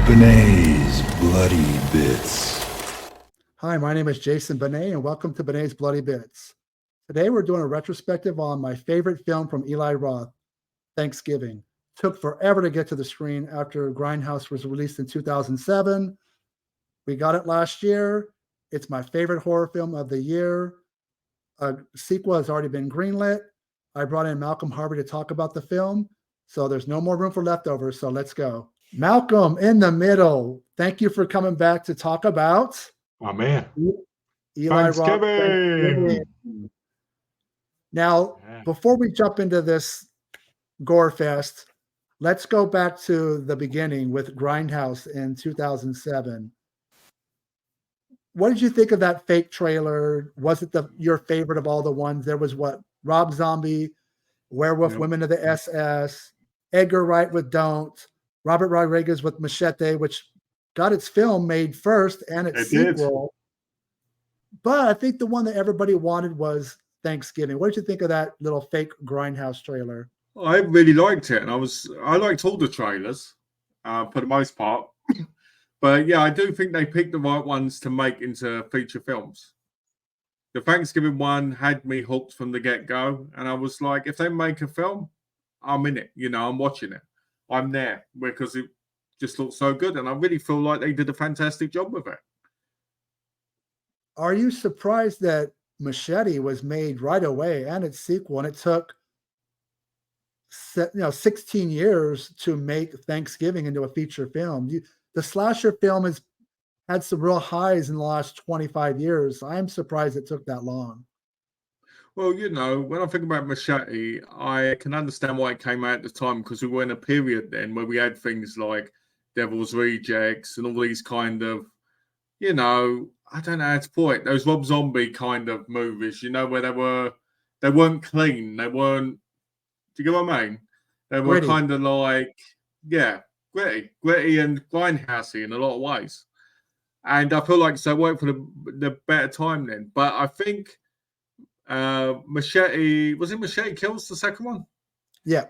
Benet's Bloody Bits. Hi, my name is Jason Benet, and welcome to Benet's Bloody Bits. Today we're doing a retrospective on my favorite film from Eli Roth, Thanksgiving. Took forever to get to the screen after Grindhouse was released in 2007. We got it last year. It's my favorite horror film of the year. A sequel has already been greenlit. I brought in Malcolm Harvey to talk about the film, so there's no more room for leftovers, so let's go. Malcolm, in the middle, thank you for coming back to talk about I'm here. Eli Roth. Thanksgiving. Now, before we jump into this gore fest, let's go back to the beginning with Grindhouse in 2007. What did you think of that fake trailer? Was it your favorite of all the ones? There was what? Rob Zombie, Werewolf Women of the SS, Edgar Wright with Don't, Robert Rodriguez with Machete, which got its film made first and its sequel. But I think the one that everybody wanted was Thanksgiving. What did you think of that little fake Grindhouse trailer? I really liked it, and I liked all the trailers for the most part. But yeah, I do think they picked the right ones to make into feature films. The Thanksgiving one had me hooked from the get-go, and I was like, if they make a film, I'm in it. You know, I'm watching it. I'm there because it just looks so good, and I really feel like they did a fantastic job with it. Are you surprised that Machete was made right away and its sequel, and it took 16 years to make Thanksgiving into a feature film? The slasher film has had some real highs in the last 25 years. I'm surprised it took that long. Well, you know, when I think about Machete, I can understand why it came out at the time, because we were in a period then where we had things like Devil's Rejects and all these kind of, you know, I don't know how to put it, those Rob Zombie kind of movies, you know, where they weren't clean, they weren't, do you get what I mean? They were Gritty. kind of like, yeah, gritty and grindhousey in a lot of ways. And I feel like so it worked for the better time then. But I think Machete, was it Machete Kills, the second one? Yeah.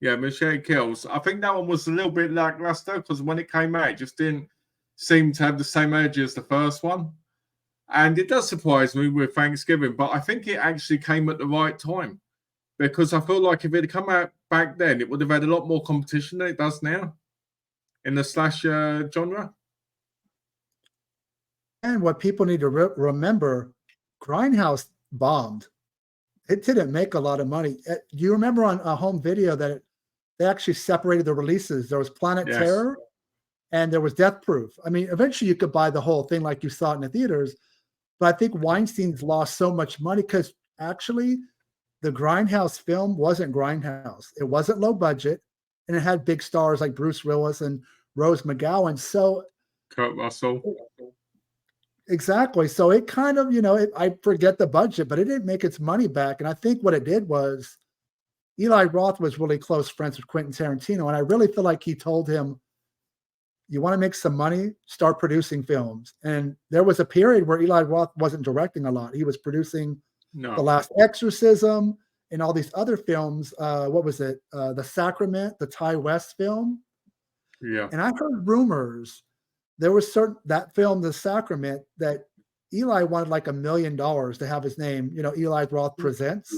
Yeah, Machete Kills. I think that one was a little bit lackluster because when it came out, it just didn't seem to have the same energy as the first one. And it does surprise me with Thanksgiving, but I think it actually came at the right time, because I feel like if it had come out back then, it would have had a lot more competition than it does now in the slasher genre. And what people need to remember, Grindhouse bombed. It didn't make a lot of money. Do you remember on a home video that they actually separated the releases? There was Planet Terror and there was Death Proof. I mean, eventually you could buy the whole thing like you saw it in the theaters. But I think Weinstein's lost so much money because actually the Grindhouse film wasn't Grindhouse. It wasn't low budget, and it had big stars like Bruce Willis and Rose McGowan. So Kurt Russell. Exactly. So it kind of, I forget the budget, but it didn't make its money back. And I think what it did was Eli Roth was really close friends with Quentin Tarantino. And I really feel like he told him, you want to make some money, start producing films. And there was a period where Eli Roth wasn't directing a lot. He was producing The Last Exorcism and all these other films. What was it? The Sacrament, the Ty West film. Yeah. And I heard rumors there was that film, The Sacrament, that Eli wanted like $1 million to have his name, Eli Roth Presents,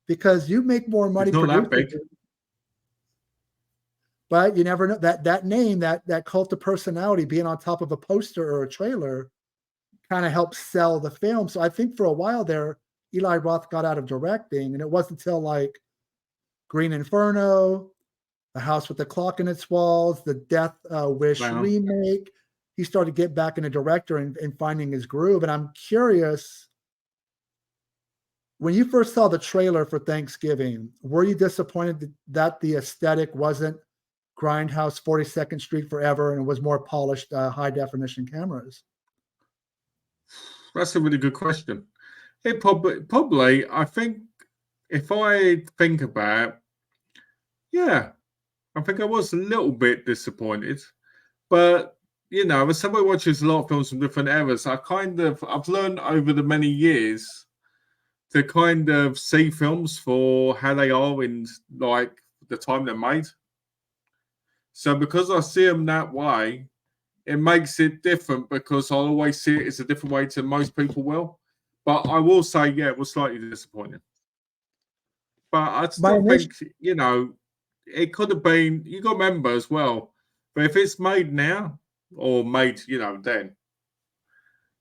because you make more money. It's not that big. But you never know that name, that cult of personality being on top of a poster or a trailer kind of helps sell the film. So I think for a while there, Eli Roth got out of directing, and it wasn't until like Green Inferno, The House with the Clock in Its Walls, the Death Wish remake, he started to get back into director and finding his groove. And I'm curious, when you first saw the trailer for Thanksgiving, were you disappointed that the aesthetic wasn't Grindhouse 42nd Street Forever and was more polished high definition cameras? That's a really good question. It probably, I think, if I think about, I think I was a little bit disappointed. But, as somebody watches a lot of films from different eras, I've learned over the many years to kind of see films for how they are in like the time they're made. So because I see them that way, it makes it different because I always see it as a different way to most people will. But I will say, yeah, it was slightly disappointing. But I My still initial, think, it could have been, you got to remember as well, but if it's made now or made, then,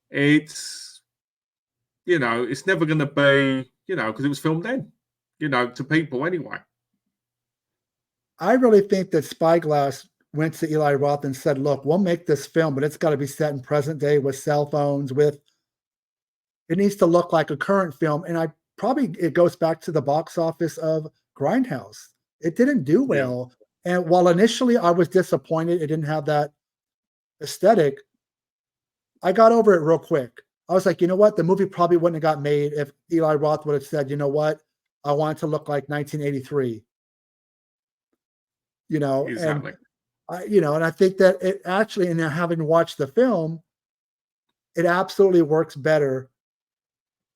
it's, it's never going to be, because it was filmed then, to people anyway. I really think that Spyglass went to Eli Roth and said, look, we'll make this film, but it's got to be set in present day with cell phones, it needs to look like a current film. And it goes back to the box office of Grindhouse. It didn't do well. And while initially I was disappointed it didn't have that aesthetic, I got over it real quick. I was like, you know what? The movie probably wouldn't have got made if Eli Roth would have said, you know what? I want it to look like 1983. Exactly. And I think that it actually, and having watched the film, it absolutely works better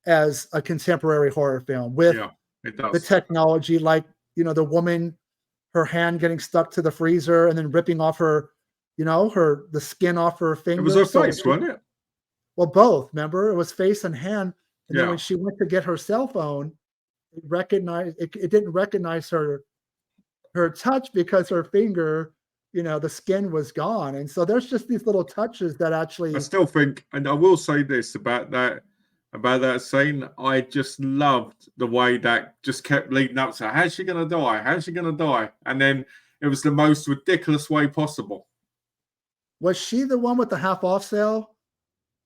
as a contemporary horror film with it does. the technology, like, the woman, her hand getting stuck to the freezer and then ripping off the skin off her finger. It was her face, wasn't it? Well, both, remember? It was face and hand. And then Yeah. when she went to get her cell phone, it didn't recognize her touch because her finger, the skin was gone. And so there's just these little touches that actually. I still think, and I will say this about that scene, I just loved the way that just kept leading up to how's she gonna die? How's she gonna die? And then it was the most ridiculous way possible. Was she the one with the half off sale?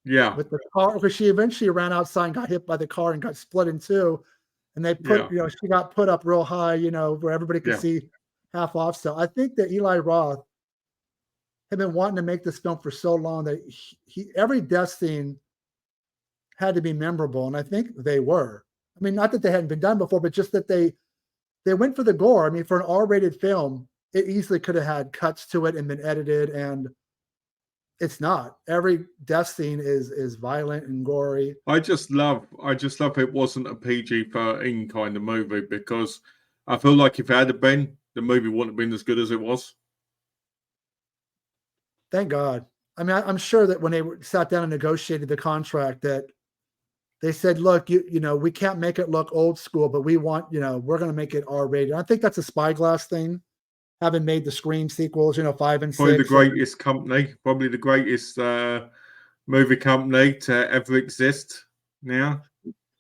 Yeah. With the car, because she eventually ran outside and got hit by the car and got split in two. And they put, she got put up real high, where everybody could see half off sale. I think that Eli Roth had been wanting to make this film for so long that every death scene had to be memorable. And I think they were. I mean, not that they hadn't been done before, but just that they went for the gore. I mean, for an R-rated film, it easily could have had cuts to it and been edited, and it's not. Every death scene is violent and gory. I just love it wasn't a PG-13 kind of movie, because I feel like if it had been, the movie wouldn't have been as good as it was. Thank God. I mean, I'm sure that when they sat down and negotiated the contract, that they said, look, we can't make it look old school, but we want, we're going to make it R-rated. I think that's a Spyglass thing, having made the Scream sequels, 5 and 6. Probably the greatest movie company to ever exist now.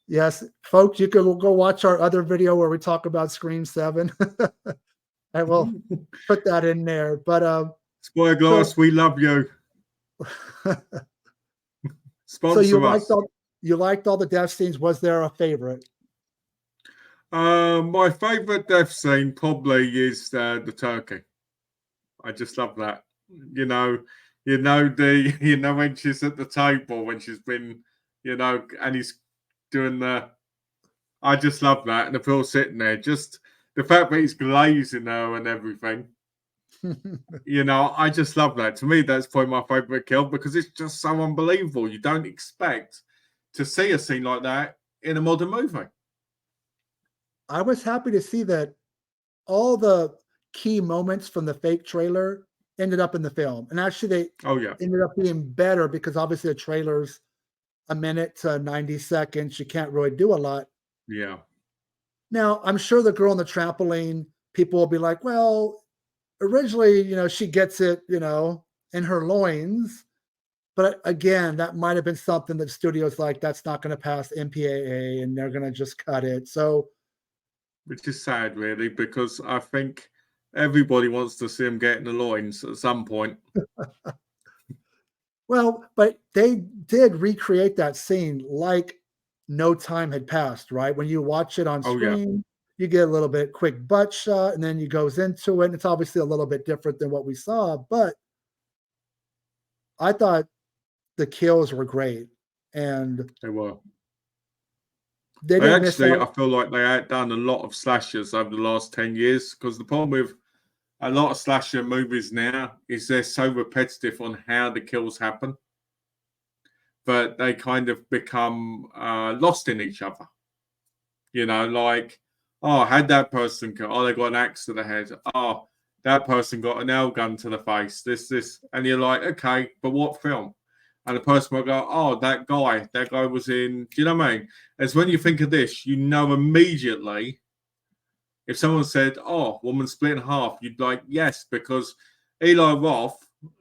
Yes, folks, you can go watch our other video where we talk about Scream 7. I will put that in there. But Spyglass, we love you. Sponsor us. You liked all the death scenes. Was there a favorite? My favorite death scene probably is the turkey. I just love that. When she's at the table, when she's been, and he's doing I just love that. And if we're all sitting there, just the fact that he's glazing her and everything. I just love that. To me, that's probably my favorite kill, because it's just so unbelievable. You don't expect to see a scene like that in a modern movie. I was happy to see that all the key moments from the fake trailer ended up in the film. And actually they ended up being better, because obviously a trailer's a minute to 90 seconds. You can't really do a lot. Yeah. Now, I'm sure the girl on the trampoline, people will be like, well, originally, she gets it, in her loins. But again, that might have been something that studios like, that's not going to pass MPAA, and they're going to just cut it. So, which is sad, really, because I think everybody wants to see him get in the loins at some point. Well, but they did recreate that scene like no time had passed, right? When you watch it on screen, you get a little bit quick butt shot, and then he goes into it. And it's obviously a little bit different than what we saw, but I thought the kills were great, and they were. They didn't I feel like they outdone a lot of slashers over the last 10 years, because the problem with a lot of slasher movies now is they're so repetitive on how the kills happen, but they kind of become lost in each other. Like, oh, had that person kill? Oh, they got an axe to the head. Oh, that person got a nail gun to the face, this, and you're like, okay, but what film? And the person will go, oh, that guy was in, do you know what I mean? It's when you think of this, you know immediately, if someone said, oh, woman split in half, you'd like, yes, because Eli Roth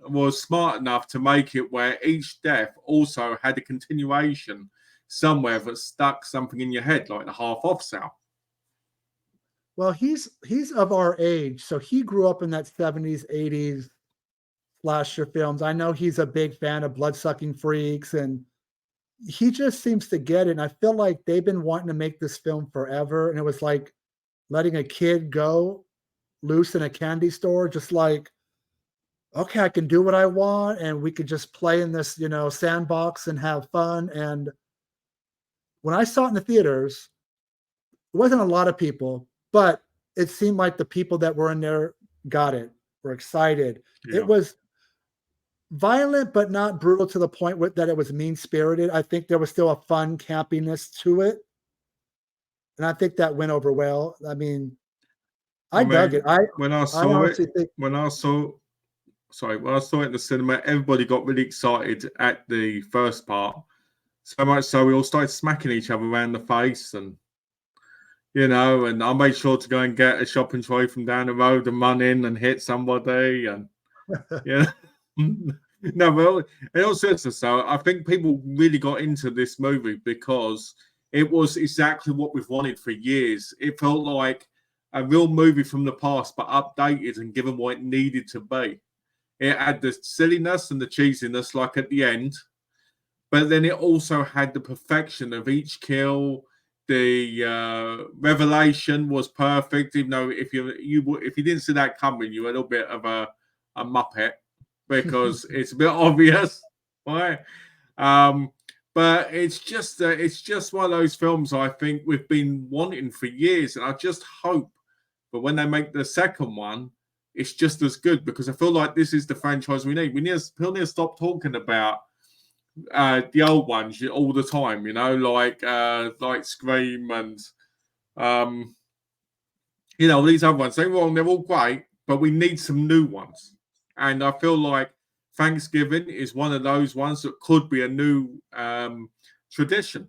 was smart enough to make it where each death also had a continuation somewhere that stuck something in your head, like the half off sound. Well, he's of our age, so he grew up in that 70s, 80s slasher films. I know he's a big fan of Blood-Sucking Freaks, and he just seems to get it. And I feel like they've been wanting to make this film forever, and it was like letting a kid go loose in a candy store, just like, okay, I can do what I want, and we could just play in this, sandbox and have fun. And when I saw it in the theaters, it wasn't a lot of people, but it seemed like the people that were in there got it, were excited. Yeah. It was violent, but not brutal to the point that it was mean-spirited. I think there was still a fun campiness to it. And I think that went over well. I mean, I dug it. When I saw it in the cinema, everybody got really excited at the first part. So much so we all started smacking each other around the face, and and I made sure to go and get a shopping trolley from down the road and run in and hit somebody, and no, well, in all seriousness, so I think people really got into this movie because it was exactly what we've wanted for years. It felt like a real movie from the past, but updated and given what it needed to be. It had the silliness and the cheesiness, like at the end, but then it also had the perfection of each kill. The revelation was perfect, even though if you didn't see that coming, you were a little bit of a muppet because it's a bit obvious, right? But it's just one of those films I think we've been wanting for years, and I just hope that when they make the second one, it's just as good, because I feel like this is the franchise we need. We need to stop talking about the old ones all the time, like Scream and these other ones. Don't get me wrong, they're all great, but we need some new ones. And I feel like Thanksgiving is one of those ones that could be a new tradition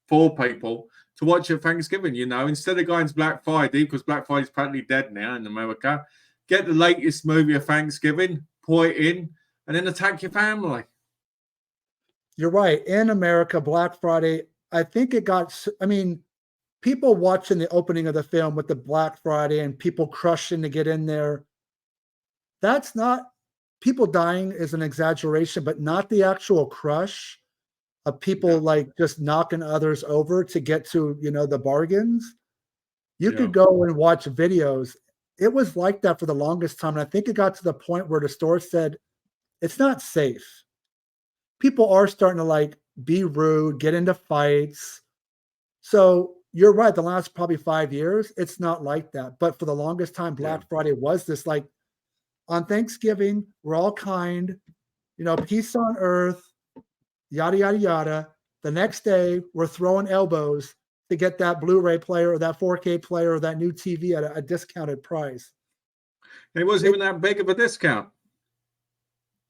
for people to watch at Thanksgiving. Instead of going to Black Friday, because Black Friday is practically dead now in America, get the latest movie of Thanksgiving, pour it in, and then attack your family. You're right. In America, Black Friday, I think people watching the opening of the film with the Black Friday and people crushing to get in there. That's not, people dying is an exaggeration, but not the actual crush of people like just knocking others over to get to, the bargains. You could go and watch videos. It was like that for the longest time. And I think it got to the point where the store said, it's not safe. People are starting to be rude, get into fights. So you're right. The last probably 5 years, it's not like that. But for the longest time, Black Friday was this on Thanksgiving, we're all kind, peace on earth, yada, yada, yada. The next day, we're throwing elbows to get that Blu-ray player or that 4K player or that new TV at a discounted price. It wasn't even that big of a discount.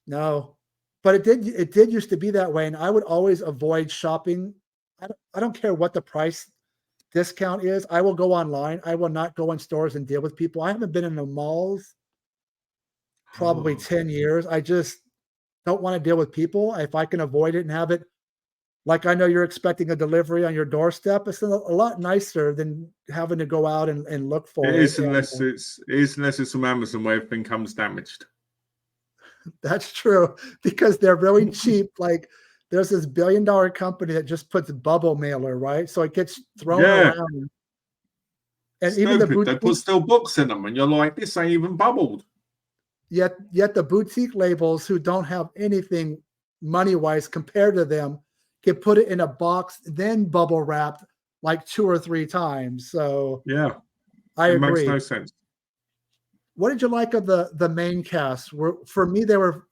No. But it did used to be that way, and I would always avoid shopping. I don't care what the price discount is. I will go online. I will not go in stores and deal with people. I haven't been in the malls probably 10 years. I just don't want to deal with people. If I can avoid it and have it, like I know you're expecting a delivery on your doorstep, it's a lot nicer than having to go out and look for it. It is unless it's from Amazon where everything comes damaged. That's true, because they're really cheap. There's this billion-dollar company that just puts bubble mailer, right? So it gets thrown around. And Stupid. Even they put still books in them, and you're like, this ain't even bubbled. Yet the boutique labels who don't have anything money-wise compared to them can put it in a box, then bubble wrapped 2 or 3 times. So I agree. Makes no sense. What did you like of the main cast? For me, they were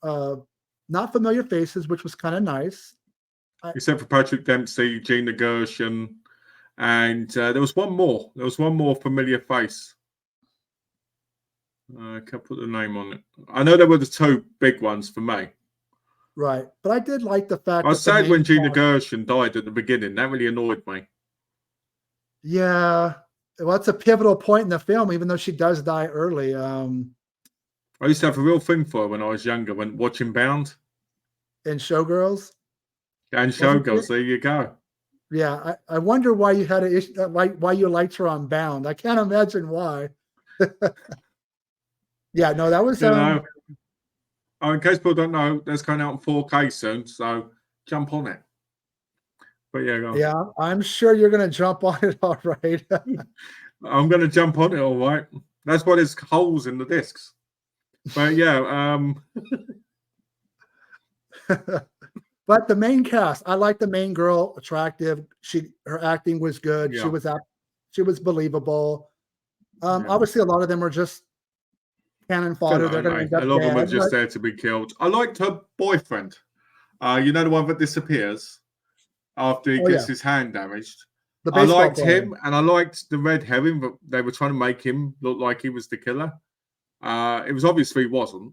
not familiar faces, which was kind of nice. Except for Patrick Dempsey, Gina Gershon, and there was one more. There was one more familiar face. I can't put the name on it. I know there were the two big ones for me. Right. But I did like the I fact was that the sad when main Gina cast, Gershon died at the beginning. That really annoyed me. yeah, well, it's a pivotal point in the film, even though she does die early. I used to have a real thing for her when I was younger, when watching Bound In Showgirls, and wasn't she? Showgirls. There you go. Yeah, I wonder why you had an issue, why you liked her on Bound. I can't imagine why. Yeah, no, that was You know, in case people don't know, that's coming out in 4K soon, so jump on it. But yeah, go on. yeah, I'm sure you're gonna jump on it all right. I'm going to jump on it, all right. That's why there's holes in the discs. But yeah, But the main cast, I like the main girl, attractive. Her acting was good. yeah, She was believable. yeah. Obviously, a lot of them are just cannon fodder. Filler, They're aren't going to end they? A up lot of them are dead. just there to be killed. I liked her boyfriend. You know, the one that disappears after he Oh gets yeah, his hand damaged. the I baseball liked player. him, and I liked the red herring, but they were trying to make him look like he was the killer. It was obviously he wasn't,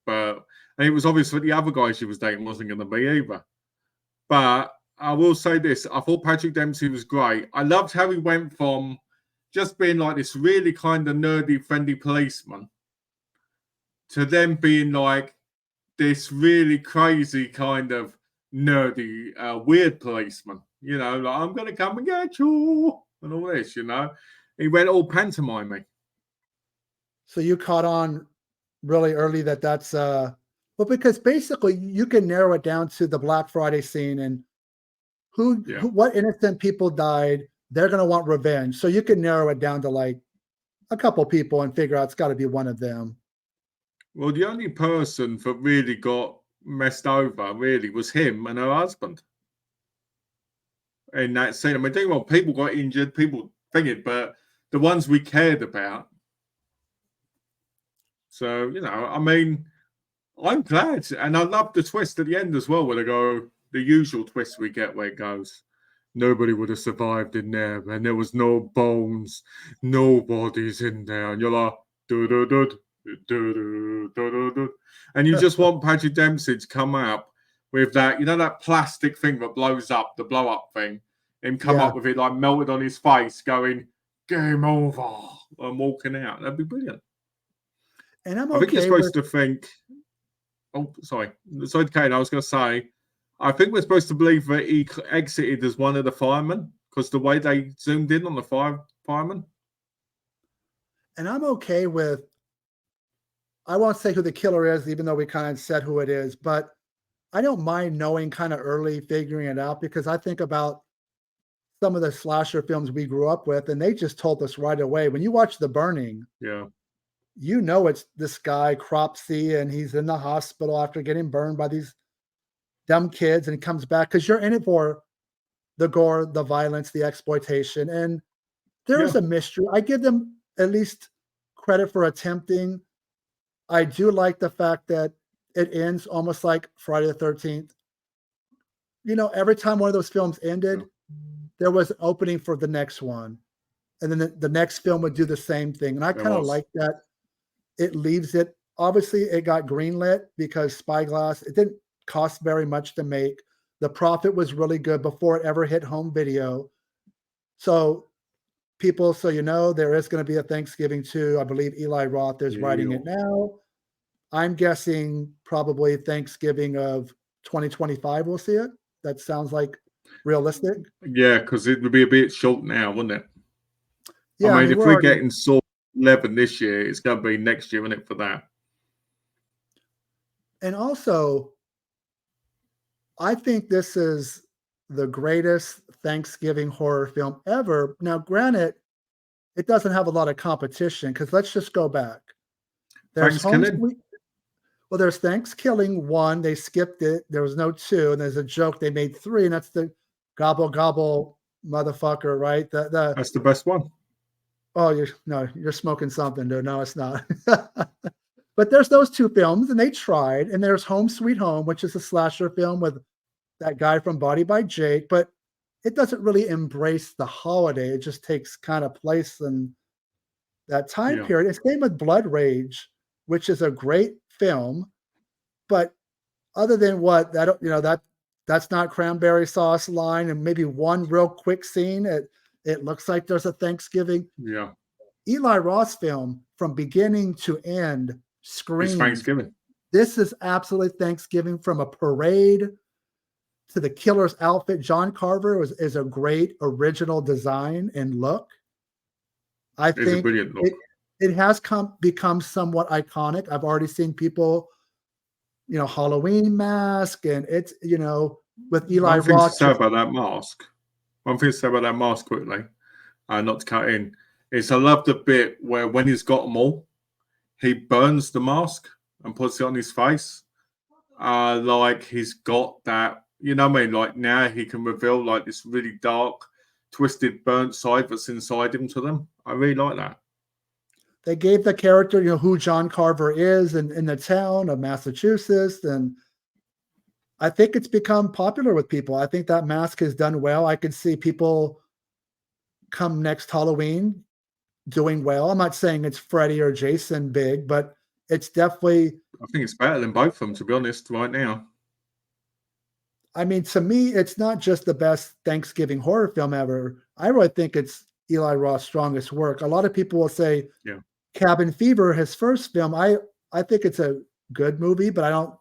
but and it was obvious that the other guy she was dating wasn't going to be either. But I will say this: I thought Patrick Dempsey was great. I loved how he went from just being like this really kind of nerdy, friendly policeman to then being like this really crazy kind of nerdy, weird policeman. You know, like I'm gonna come and get you and all this. You know, he went all pantomiming. So you caught on really early that that's well, because basically you can narrow it down to the Black Friday scene and Yeah. what innocent people died. They're going to want revenge. So you can narrow it down to like a couple people and figure out it's got to be one of them. Well, the only person that really got messed over really was him and her husband in that scene. I mean, think about people got injured, people thinking, but the ones we cared about. So you know, I mean, I'm glad, and I love the twist at the end as well, where they go the usual twist we get where it goes. Nobody would have survived in there, and there was no bones, no bodies in there, and you're like, do do do do do do do, and you just want Patrick Dempsey to come up with that, you know, that plastic thing that blows up, the blow up thing, and come Yeah. up with it like melted on his face, going game over, and walking out. That'd be brilliant. And I'm I think you're okay supposed with to think. Oh, sorry, Kane. I was going to say, I think we're supposed to believe that he exited as one of the firemen because the way they zoomed in on the fireman. and I'm okay with I won't say who the killer is, even though we kind of said who it is, but I don't mind knowing kind of early, figuring it out because I think about some of the slasher films we grew up with, and they just told us right away. When you watch The Burning, Yeah, you know it's this guy, Cropsey, and he's in the hospital after getting burned by these dumb kids, and he comes back because you're in it for the gore, the violence, the exploitation, and there yeah, is a mystery. I give them at least credit for attempting. I do like the fact that it ends almost like Friday the 13th. You know, every time one of those films yeah. ended, there was an opening for the next one. And then the next film would do the same thing. And I There kind of was. like that. It leaves it. Obviously, it got greenlit because Spyglass, it didn't cost very much to make. The profit was really good before it ever hit home video. So people, so you know, there is going to be a Thanksgiving too. I believe Eli Roth is writing Yeah, it now. I'm guessing probably Thanksgiving of 2025 we'll see it. That sounds like realistic. yeah, because it would be a bit short now, wouldn't it? I Yeah, I mean, mean, if we're we're already getting Saw 11 this year, it's going to be next year, isn't it, for that? and also I think this is the greatest Thanksgiving horror film ever. Now, granted, it doesn't have a lot of competition because let's just go back. There's Home Thanksgiving? Sweet. Well, there's Thanksgiving 1. They skipped it. There was no 2, and there's a joke they made 3, and that's the gobble gobble motherfucker, right? The That's the best one. oh, you're smoking something, dude. No, it's not. But there's those 2 films, and they tried. And there's Home Sweet Home, which is a slasher film with that guy from Body by Jake, but it doesn't really embrace the holiday. It just takes kind of place and that time Yeah. period. It's same with Blood Rage, which is a great film, but other than what that that's not cranberry sauce line and maybe one real quick scene. It looks like there's a Thanksgiving. Yeah. Eli Roth film from beginning to end It's screams. Thanksgiving. This is absolutely Thanksgiving, from a parade to the killer's outfit. John Carver is a great original design and look. I It's a think brilliant look. it has become somewhat iconic. I've already seen people, Halloween mask, and it's, with Eli One thing to Roth. say about that mask. One thing to say about that mask quickly, not to cut in, is I love the bit where when he's got them all, he burns the mask and puts it on his face. Like he's got that, you know what I mean? Like now he can reveal like this really dark, twisted, burnt side that's inside him to them. I really like that. They gave the character, who John Carver is in the town of Massachusetts. And I think it's become popular with people. I think that mask has done well. I could see people come next Halloween doing well. I'm not saying it's Freddy or Jason big, but it's definitely. I think it's better than both of them, to be honest, right now. I mean, to me, it's not just the best Thanksgiving horror film ever. I really think it's Eli Roth's strongest work. A lot of people will say, Yeah. Cabin Fever, his first film, I think it's a good movie, but I don't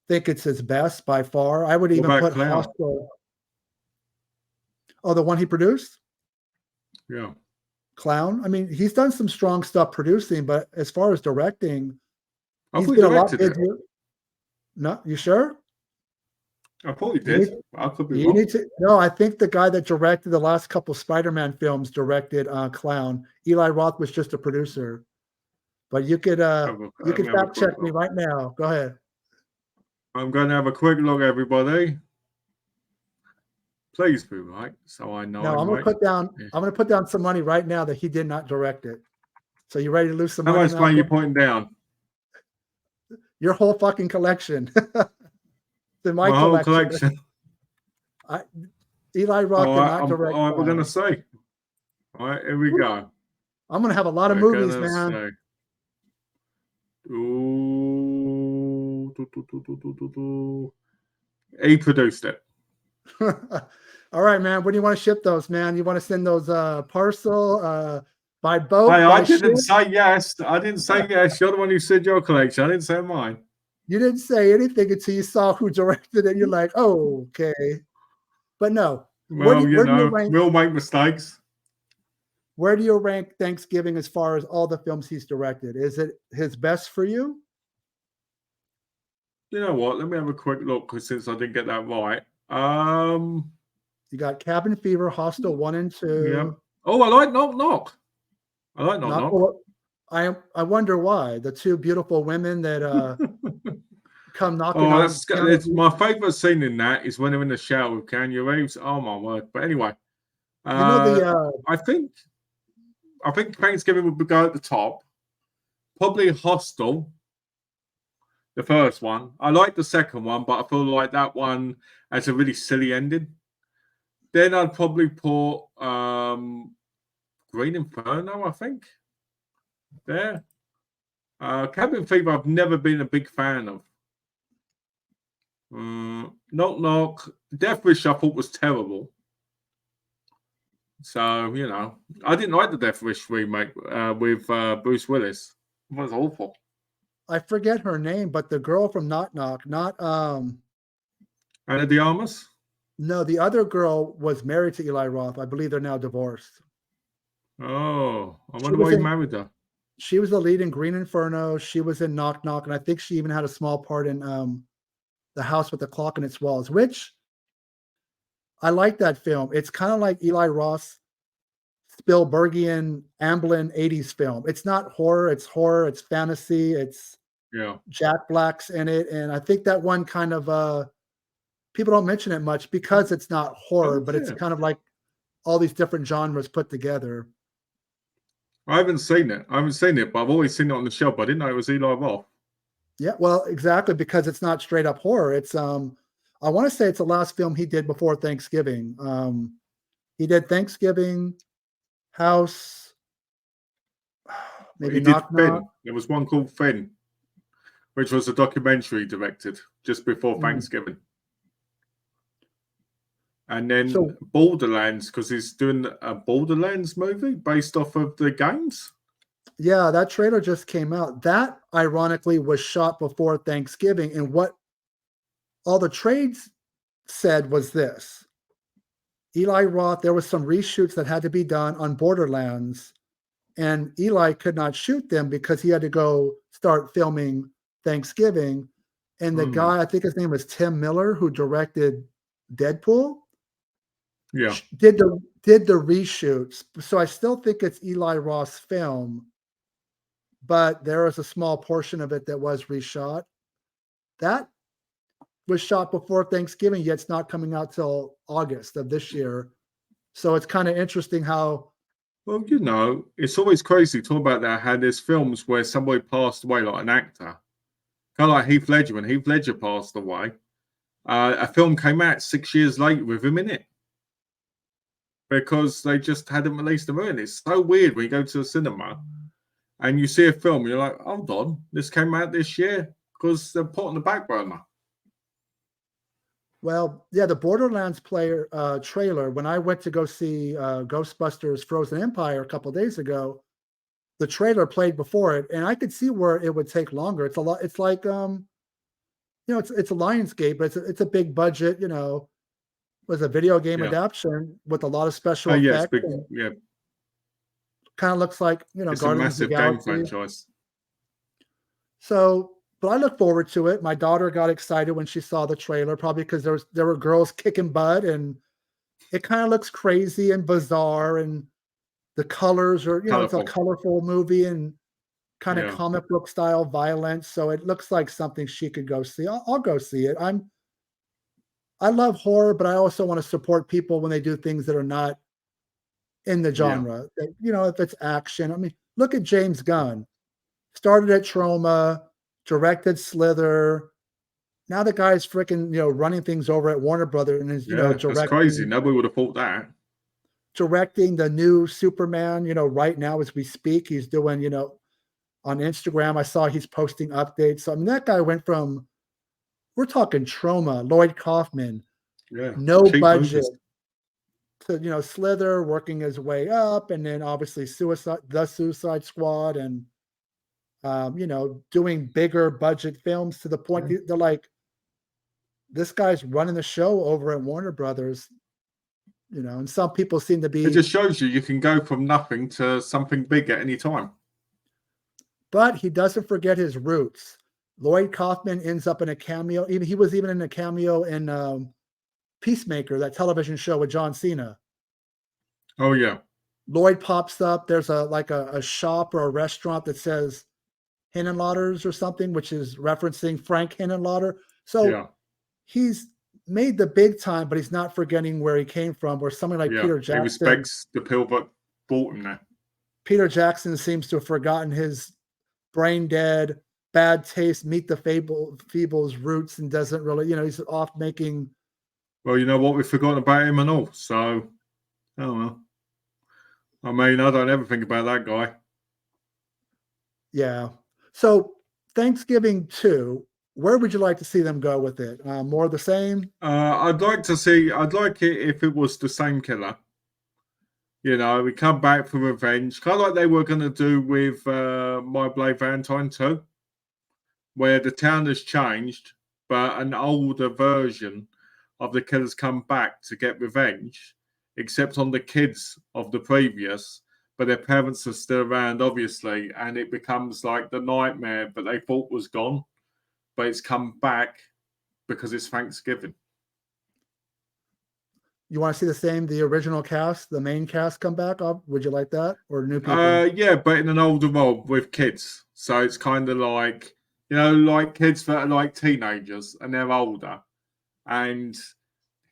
think it's his best by far. I would even put Clown? Hostel. Oh, the one he produced? Yeah. Clown. I mean, he's done some strong stuff producing, but as far as directing, I he's thought been he a lot directed it. busier. No, you sure? I thought he did. I could be You wrong. need to. No, I think the guy that directed the last couple Spider-Man films directed Clown. Eli Roth was just a producer. But you could fact check me right now. Go ahead. I'm going to have a quick look, everybody. Please be right, so I know. No, I'm going to put down. Yeah. I'm going to put down some money right now that he did not direct it. So you ready to lose some money? How much money are you pointing down? Your whole fucking collection. My whole collection. Eli Roth did not direct. All right, we're going to say. All right, here we go. I'm going to have a lot of movies, man. Say. Ooh, he produced it. All right, man. When do you want to ship those, man? You want to send those parcel by boat? Hey, by I didn't ship? say yes. I didn't say yes. You're the one who said your collection. I didn't say mine. You didn't say anything until you saw who directed it. You're like, oh, okay. But no. Well, we'll make mistakes. Where do you rank Thanksgiving as far as all the films he's directed? Is it his best for you? You know what? Let me have a quick look, since I didn't get that right. You got Cabin Fever, Hostel 1 and 2. Yeah. Oh, I like Knock Knock. I like Knock Knock. I wonder why. The two beautiful women that come knocking on. It's my favorite scene in that is when they're in the shower with Keanu Reeves. Oh my word! But anyway, I think Thanksgiving would go at the top. Probably Hostel, the first one. I like the second one, but I feel like that one has a really silly ending. Then I'd probably put Green Inferno, I think. There. Cabin Fever, I've never been a big fan of. Knock Knock. Death Wish, I thought was terrible. So, I didn't like the Death Wish remake with Bruce Willis. It was awful. I forget her name, but the girl from Knock Knock, not Ana de Armas? No, the other girl was married to Eli Roth. I believe they're now divorced. Oh, I wonder why he married her. She was the lead in Green Inferno. She was in Knock Knock, and I think she even had a small part in The House with the Clock in Its Walls, which I like that film. It's kind of like Eli Roth's Spielbergian Amblin 80s film. It's not horror, it's fantasy, it's Jack Black's in it. And I think that one kind of people don't mention it much because it's not horror, but it's kind of like all these different genres put together. I haven't seen it, but I've always seen it on the shelf. I didn't know it was Eli Roth. Yeah, well, exactly, because it's not straight up horror. It's I want to say it's the last film he did before Thanksgiving. He did Thanksgiving, House. Maybe He did Knock Finn. Knock. There was one called Finn, which was a documentary directed just before Thanksgiving. And then So Borderlands, because he's doing a Borderlands movie based off of the games. yeah, that trailer just came out. That ironically was shot before Thanksgiving, and what all the trades said was this: Eli Roth, there was some reshoots that had to be done on Borderlands, and Eli could not shoot them because he had to go start filming Thanksgiving. And the guy, I think his name was Tim Miller, who directed Deadpool, Yeah. did the reshoots. So I still think it's Eli Roth's film, but there is a small portion of it that was reshot. That was shot before Thanksgiving, yet it's not coming out till August of this year. So it's kind of interesting how. Well, you know, it's always crazy talking about that, how there's films where somebody passed away, like an actor. Kind of like Heath Ledger. When Heath Ledger passed away, a film came out 6 years later with him in it. Because they just hadn't released the movie. It's so weird when you go to the cinema and you see a film, and you're like, hold on, this came out this year, because they're put on the back burner. Well, yeah, the Borderlands trailer, when I went to go see Ghostbusters Frozen Empire a couple days ago, the trailer played before it, and I could see where it would take longer. It's a lot. It's like, it's a Lionsgate, but it's a big budget, was a video game adaptation with a lot of special Yes, effects. big, yeah. Kind of looks like, it's Guardians a of the massive game Galaxy. franchise. So, but I look forward to it. My daughter got excited when she saw the trailer, probably because there were girls kicking butt, and it kind of looks crazy and bizarre, and the colors are, it's a colorful movie and kind of comic book style violence. So it looks like something she could go see. I'll go see it. I love horror, but I also want to support people when they do things that are not in the genre. That, if it's action. I mean, look at James Gunn. Started at Troma, directed Slither. Now the guy's freaking, running things over at Warner Brothers and is, directing. That's crazy. Nobody would have thought that. Directing the new Superman, right now as we speak. He's doing, on Instagram, I saw he's posting updates. So, I mean, that guy went from, we're talking Troma, Lloyd Kaufman, no budget, to, Slither, working his way up, and then obviously the Suicide Squad, and doing bigger budget films to the point they're like, this guy's running the show over at Warner Brothers, and some people seem to be. It just shows you can go from nothing to something big at any time. But he doesn't forget his roots. Lloyd Kaufman ends up in a cameo. He was even in a cameo in Peacemaker, that television show with John Cena. Oh yeah. Lloyd pops up. There's a shop or a restaurant that says Henenlotter's or something, which is referencing Frank Henenlotter. So he's made the big time, but he's not forgetting where he came from. Or something like Peter Jackson. He respects the people that bought him there. Peter Jackson seems to have forgotten his brain dead, bad taste, Meet the Feebles roots, and doesn't really, he's off making. Well, you know what? We've forgotten about him and all. So, oh well. I mean, I don't ever think about that guy. Yeah. So Thanksgiving 2, where would you like to see them go with it? More of the same? I'd like it if it was the same killer. We come back for revenge, kind of like they were going to do with My Blade Valentine 2, where the town has changed, but an older version of the killers come back to get revenge, except on the kids of the previous, but their parents are still around, obviously, and it becomes like the nightmare that they thought was gone, but it's come back because it's Thanksgiving. You want to see the original cast, the main cast come back up? Would you like that? Or new people? Yeah, but in an older role with kids. So it's kind of like, like kids that are like teenagers and they're older. And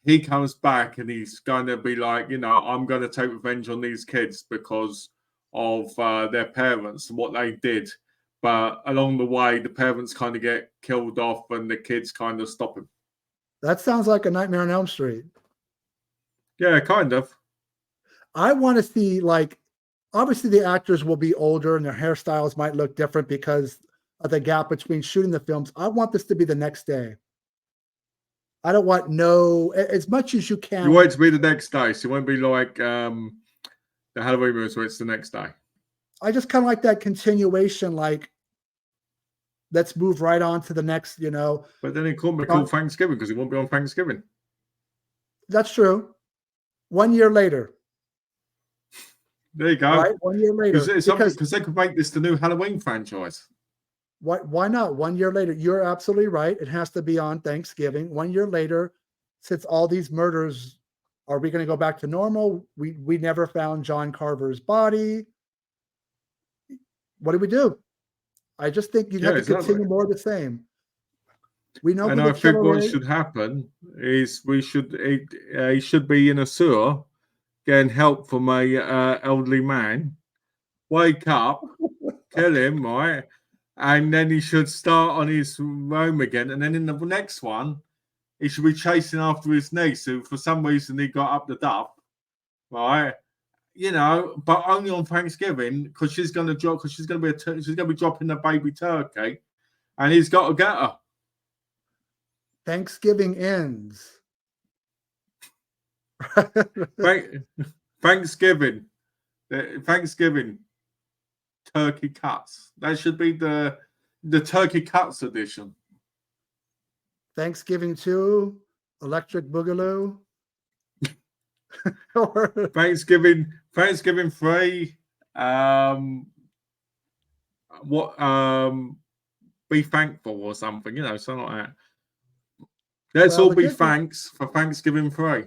he comes back and he's going to be like, I'm going to take revenge on these kids because of their parents and what they did. But along the way, the parents kind of get killed off and the kids kind of stop him. That sounds like a Nightmare on Elm Street. Yeah, kind of. I want to see, obviously the actors will be older and their hairstyles might look different because of the gap between shooting the films. I want this to be the next day. I don't want as much as you can. You want it to be the next day, so it won't be like the Halloween movies where it's the next day. I just kind of like that continuation, like, let's move right on to the next, But then it couldn't be called Thanksgiving because it won't be on Thanksgiving. That's true. 1 year later. There you go. Right? 1 year later. Because they could make this the new Halloween franchise. Why not? 1 year later. You're absolutely right. It has to be on Thanksgiving. 1 year later, since all these murders, are we going to go back to normal? We never found John Carver's body. What do we do? I just think you have to continue more of the same. We know. And I think what should happen is he should be in a sewer getting help from a elderly man. Wake up, kill him, right? And then he should start on his roam again. And then in the next one, he should be chasing after his niece, who for some reason he got up the duff, right? But only on Thanksgiving because she's going to drop. Because she's going to be dropping the baby turkey, and he's got to get her. Thanksgiving ends. Thanksgiving turkey cuts. That should be the turkey cuts edition. Thanksgiving 2, Electric Boogaloo. Thanksgiving 3. Be thankful or something, something like that. Let's all be thanks for Thanksgiving 3.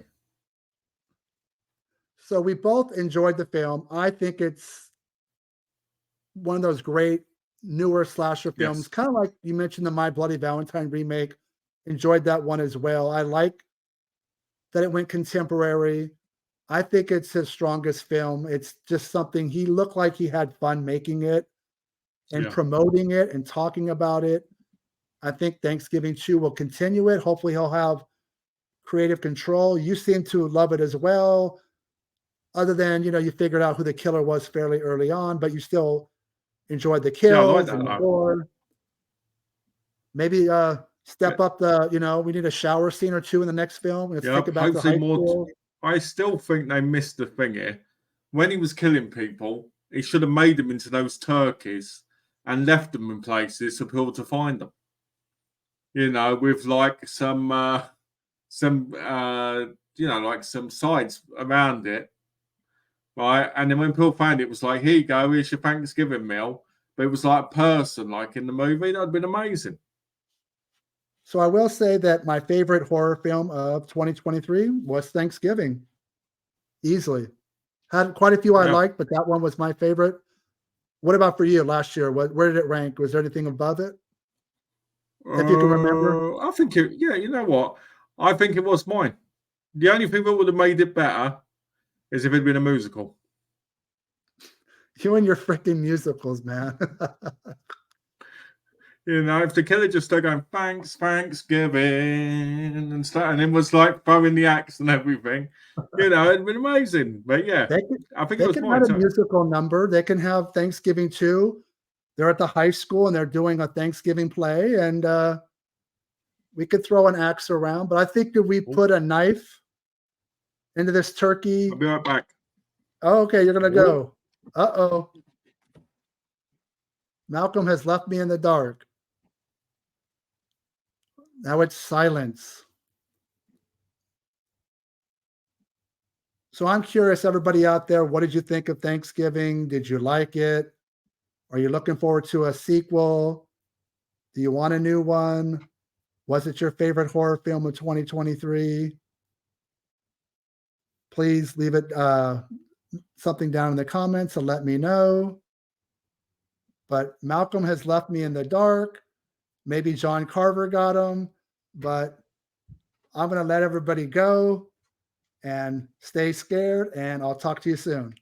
So we both enjoyed the film. I think it's one of those great newer slasher films, Yes. kind of like you mentioned the My Bloody Valentine remake. Enjoyed that one as well. I like that it went contemporary. I think it's his strongest film. It's just something he looked like he had fun making it and promoting it and talking about it. I think Thanksgiving 2 will continue it. Hopefully he'll have creative control. You seem to love it as well. Other than, you figured out who the killer was fairly early on, but you still enjoyed the kills and the gore. Maybe step up we need a shower scene or two in the next film. Let's think about the high school. I still think they missed the thing here. When he was killing people, he should have made them into those turkeys and left them in places for people to find them. With like some like some sides around it. Right. And then when people found it, it was like, here you go, here's your Thanksgiving meal. But it was like a person, like in the movie. That would have been amazing. So I will say that my favorite horror film of 2023 was Thanksgiving. Easily. Had quite a few I liked, but that one was my favorite. What about for you last year? Where did it rank? Was there anything above it? If you can remember? I think you know what? I think it was mine. The only thing that would have made it better is if it had been a musical. You and your freaking musicals, man. If the killer just started going, thanks, Thanksgiving, and then was like throwing the axe and everything, it'd been amazing. But I think it was mine. They can have a musical number. They can have Thanksgiving 2. They're at the high school and they're doing a Thanksgiving play, and we could throw an axe around. But I think that we put a knife into this turkey. I'll be right back. Oh, okay, you're gonna go. Uh-oh. Malcolm has left me in the dark. Now it's silence. So I'm curious, everybody out there, what did you think of Thanksgiving? Did you like it? Are you looking forward to a sequel? Do you want a new one? Was it your favorite horror film of 2023? Please leave it something down in the comments and let me know. But Malcolm has left me in the dark. Maybe John Carver got him, but I'm going to let everybody go and stay scared, and I'll talk to you soon.